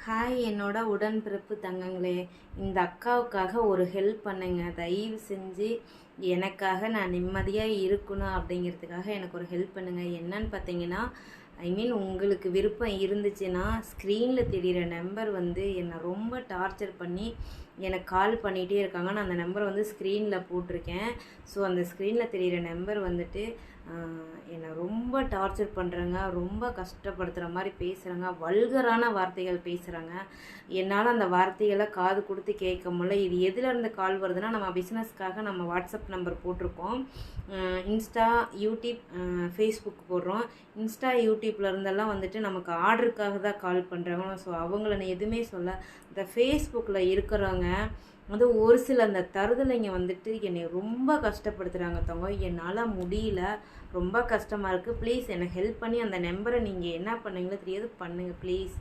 Hi என்னோட உடன்பிறப்பு தங்கங்களே, இந்த அக்காவுக்காக ஒரு ஹெல்ப் பண்ணுங்க. தயவு செஞ்சு எனக்காக நான் நிம்மதியாக இருக்கணும் அப்படிங்கிறதுக்காக எனக்கு ஒரு ஹெல்ப் பண்ணுங்க. என்னன்னு பார்த்தீங்கன்னா, உங்களுக்கு விருப்பம் இருந்துச்சுன்னா ஸ்க்ரீனில் தெரிகிற நம்பர் என்னை ரொம்ப டார்ச்சர் பண்ணி எனக்கு கால் பண்ணிகிட்டே இருக்காங்க. நான் அந்த நம்பரை ஸ்க்ரீனில் போட்டிருக்கேன். ஸோ அந்த ஸ்க்ரீனில் தெரிகிற நம்பர் என்னை ரொம்ப டார்ச்சர் பண்ணுறாங்க, ரொம்ப கஷ்டப்படுத்துகிற மாதிரி பேசுகிறாங்க, வல்கரான வார்த்தைகள் பேசுகிறாங்க. என்னால் அந்த வார்த்தைகளை காது கொடுத்து கேட்க முடியல. இது எதுலேருந்து கால் வருதுன்னா, நம்ம பிஸ்னஸ்க்காக நம்ம வாட்ஸ்அப் நம்பர் போட்டிருக்கோம். இன்ஸ்டா, யூடியூப், ஃபேஸ்புக் போடுறோம். இன்ஸ்டா, யூடியூப்பில் இருந்தெல்லாம் நமக்கு ஆர்டருக்காக தான் கால் பண்ணுறாங்க. ஸோ அவங்கள நான் எதுவுமே சொல்ல. இந்த ஃபேஸ்புக்கில் இருக்கிறவங்க ஒரு சில அந்த தருதலைங்க என்னை ரொம்ப கஷ்டப்படுத்துகிறாங்க தங்க. என்னால் முடியல, ரொம்ப கஷ்டமாக இருக்குது. ப்ளீஸ் எனக்கு ஹெல்ப் பண்ணி அந்த நம்பரை நீங்கள் என்ன பண்ணுவீங்களோ தெரியாது, பண்ணுங்கள் ப்ளீஸ்.